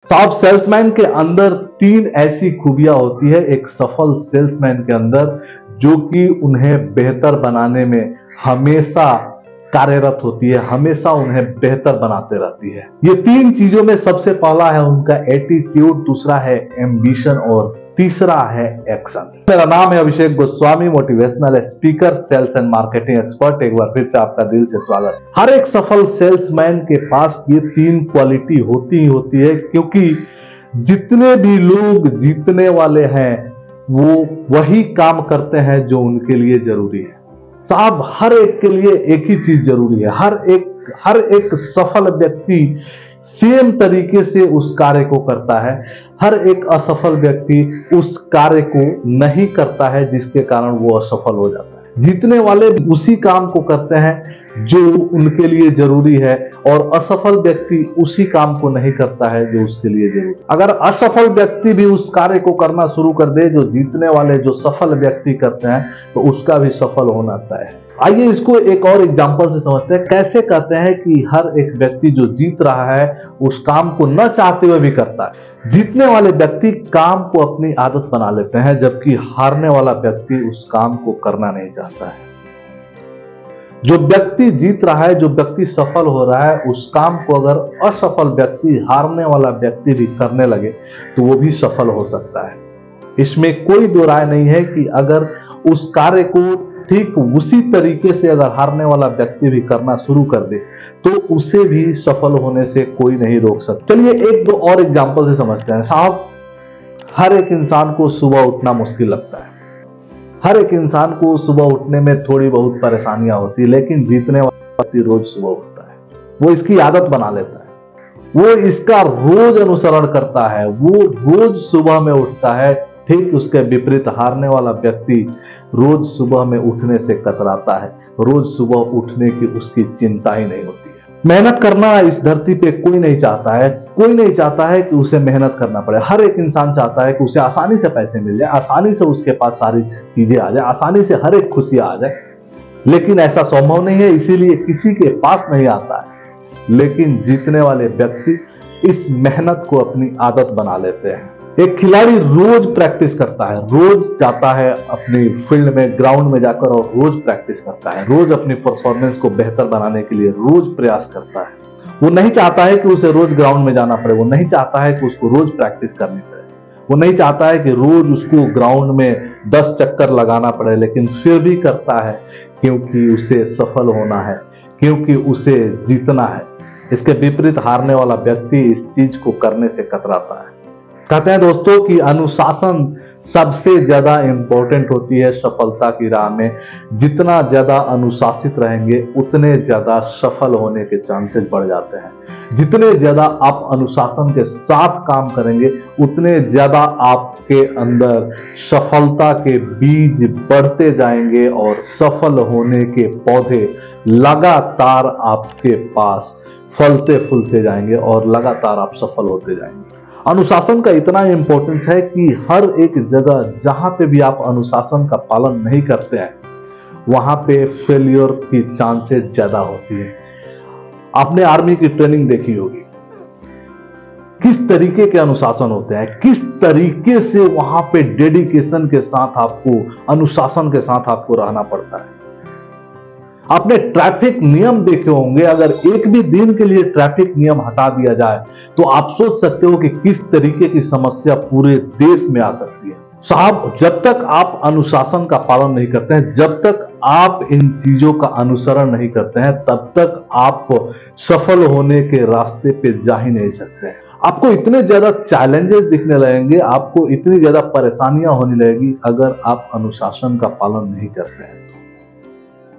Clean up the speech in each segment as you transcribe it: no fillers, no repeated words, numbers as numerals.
साहब, सेल्समैन के अंदर 3 ऐसी खूबियां होती है एक सफल सेल्समैन के अंदर, जो कि उन्हें बेहतर बनाने में हमेशा कार्यरत होती है, हमेशा उन्हें बेहतर बनाते रहती है। ये 3 चीजों में सबसे पहला है उनका एटीट्यूड, दूसरा है एम्बिशन और तीसरा है एक्शन। मेरा नाम है Abhishek Goswami, motivational speaker, sales and marketing expert. एक बार फिर से आपका दिल से स्वागत। हर एक सफल सेल्समैन के पास ये 3 क्वालिटी होती ही होती है, क्योंकि जितने भी लोग जीतने वाले हैं वो वही काम करते हैं जो उनके लिए जरूरी है। साहब, हर एक के लिए एक ही चीज जरूरी है। हर एक सफल व्यक्ति सेम तरीके से उस कार्य को करता है। हर एक असफल व्यक्ति उस कार्य को नहीं करता है, जिसके कारण वो असफल हो जाता है। जीतने वाले उसी काम को करते हैं जो उनके लिए जरूरी है, और असफल व्यक्ति उसी काम को नहीं करता है जो उसके लिए जरूरी है। अगर असफल व्यक्ति भी उस कार्य को करना शुरू कर दे जो जीतने वाले, जो सफल व्यक्ति करते हैं, तो उसका भी सफल होना तय है। आइए इसको एक और एग्जांपल से समझते हैं। कैसे कहते हैं कि हर एक व्यक्ति जो जीत रहा है उस काम को न चाहते हुए भी करता है। जीतने वाले व्यक्ति काम को अपनी आदत बना लेते हैं, जबकि हारने वाला व्यक्ति उस काम को करना नहीं चाहता है। जो व्यक्ति जीत रहा है, जो व्यक्ति सफल हो रहा है, उस काम को अगर असफल व्यक्ति, हारने वाला व्यक्ति भी करने लगे तो वो भी सफल हो सकता है। इसमें कोई दो राय नहीं है कि अगर उस कार्य को ठीक उसी तरीके से अगर हारने वाला व्यक्ति भी करना शुरू कर दे तो उसे भी सफल होने से कोई नहीं रोक सकता। चलिए एक दो और एग्जांपल से समझते हैं। साहब, हर एक इंसान को सुबह उठना मुश्किल लगता है। हर एक इंसान को सुबह उठने में थोड़ी बहुत परेशानियां होती है, लेकिन जीतने वाला व्यक्ति रोज सुबह उठता है। वो इसकी आदत बना लेता है, वो इसका रोज अनुसरण करता है, वो रोज सुबह में उठता है। ठीक उसके विपरीत हारने वाला व्यक्ति रोज सुबह में उठने से कतराता है, रोज सुबह उठने की उसकी चिंता ही नहीं होती है। मेहनत करना इस धरती पे कोई नहीं चाहता है। कोई नहीं चाहता है कि उसे मेहनत करना पड़े। हर एक इंसान चाहता है कि उसे आसानी से पैसे मिल जाए, आसानी से उसके पास सारी चीजें आ जाए, आसानी से हर एक खुशियां आ जाए। लेकिन ऐसा संभव नहीं है, इसीलिए किसी के पास नहीं आता है। लेकिन जीतने वाले व्यक्ति इस मेहनत को अपनी आदत बना लेते हैं। एक खिलाड़ी रोज प्रैक्टिस करता है, रोज जाता है अपनी फील्ड में, ग्राउंड में जाकर और रोज प्रैक्टिस करता है, रोज अपनी परफॉर्मेंस को बेहतर बनाने के लिए रोज प्रयास करता है। वो नहीं चाहता है कि उसे रोज ग्राउंड में जाना पड़े, वो नहीं चाहता है कि उसको रोज प्रैक्टिस करनी पड़े, वो नहीं चाहता है कि रोज उसको ग्राउंड में 10 चक्कर लगाना पड़े, लेकिन फिर भी करता है क्योंकि उसे सफल होना है, क्योंकि उसे जीतना है। इसके विपरीत हारने वाला व्यक्ति इस चीज को करने से कतराता है। कहते हैं दोस्तों कि अनुशासन सबसे ज्यादा इंपॉर्टेंट होती है सफलता की राह में। जितना ज्यादा अनुशासित रहेंगे उतने ज्यादा सफल होने के चांसेस बढ़ जाते हैं। जितने ज्यादा आप अनुशासन के साथ काम करेंगे उतने ज्यादा आपके अंदर सफलता के बीज बढ़ते जाएंगे और सफल होने के पौधे लगातार आपके पास फलते फूलते जाएंगे और लगातार आप सफल होते जाएंगे। अनुशासन का इतना इंपॉर्टेंस है कि हर एक जगह जहां पे भी आप अनुशासन का पालन नहीं करते हैं वहां पे फेलियर की चांसेस ज्यादा होती है। आपने आर्मी की ट्रेनिंग देखी होगी, किस तरीके के अनुशासन होते हैं, किस तरीके से वहां पे डेडिकेशन के साथ आपको, अनुशासन के साथ आपको रहना पड़ता है। आपने ट्रैफिक नियम देखे होंगे, अगर एक भी दिन के लिए ट्रैफिक नियम हटा दिया जाए तो आप सोच सकते हो कि किस तरीके की समस्या पूरे देश में आ सकती है। साहब, जब तक आप अनुशासन का पालन नहीं करते हैं, जब तक आप इन चीजों का अनुसरण नहीं करते हैं, तब तक आप सफल होने के रास्ते पे जा ही नहीं सकते हैं। आपको इतने ज्यादा चैलेंजेस दिखने लगेंगे, आपको इतनी ज्यादा परेशानियां होने लगेगी अगर आप अनुशासन का पालन नहीं करते हैं।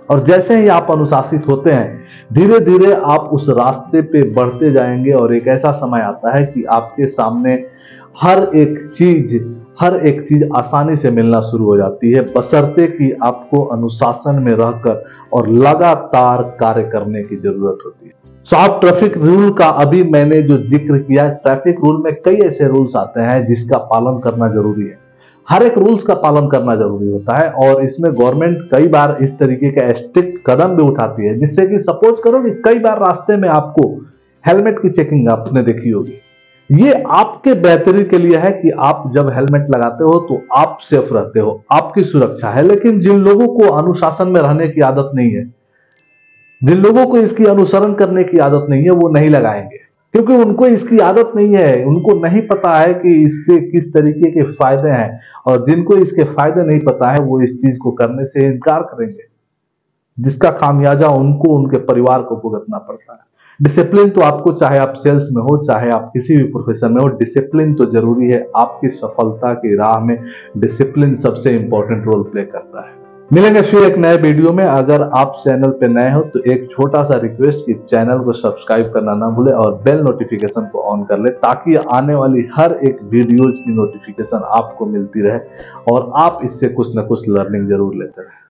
और जैसे ही आप अनुशासित होते हैं, धीरे धीरे आप उस रास्ते पे बढ़ते जाएंगे और एक ऐसा समय आता है कि आपके सामने हर एक चीज आसानी से मिलना शुरू हो जाती है, बशर्ते कि आपको अनुशासन में रहकर और लगातार कार्य करने की जरूरत होती है। साहब, ट्रैफिक रूल का अभी मैंने जो जिक्र किया, ट्रैफिक रूल में कई ऐसे रूल्स आते हैं जिसका पालन करना जरूरी है। हर एक रूल्स का पालन करना जरूरी होता है और इसमें गवर्नमेंट कई बार इस तरीके का स्ट्रिक्ट कदम भी उठाती है, जिससे कि सपोज करो कि कई बार रास्ते में आपको हेलमेट की चेकिंग आपने देखी होगी, ये आपके बेहतरी के लिए है कि आप जब हेलमेट लगाते हो तो आप सेफ रहते हो, आपकी सुरक्षा है। लेकिन जिन लोगों को अनुशासन में रहने की आदत नहीं है, जिन लोगों को इसकी अनुसरण करने की आदत नहीं है, वो नहीं लगाएंगे, क्योंकि उनको इसकी आदत नहीं है, उनको नहीं पता है कि इससे किस तरीके के फायदे हैं। और जिनको इसके फायदे नहीं पता है, वो इस चीज को करने से इनकार करेंगे, जिसका खामियाजा उनको, उनके परिवार को भुगतना पड़ता है। डिसिप्लिन तो आपको, चाहे आप सेल्स में हो, चाहे आप किसी भी प्रोफेशन में हो, डिसिप्लिन तो जरूरी है। आपकी सफलता की राह में डिसिप्लिन सबसे इंपॉर्टेंट रोल प्ले करता है। मिलेंगे फिर एक नए वीडियो में। अगर आप चैनल पे नए हो तो एक छोटा सा रिक्वेस्ट कि चैनल को सब्सक्राइब करना ना भूले और बेल नोटिफिकेशन को ऑन कर ले, ताकि आने वाली हर एक वीडियोज की नोटिफिकेशन आपको मिलती रहे और आप इससे कुछ ना कुछ लर्निंग जरूर लेते रहे।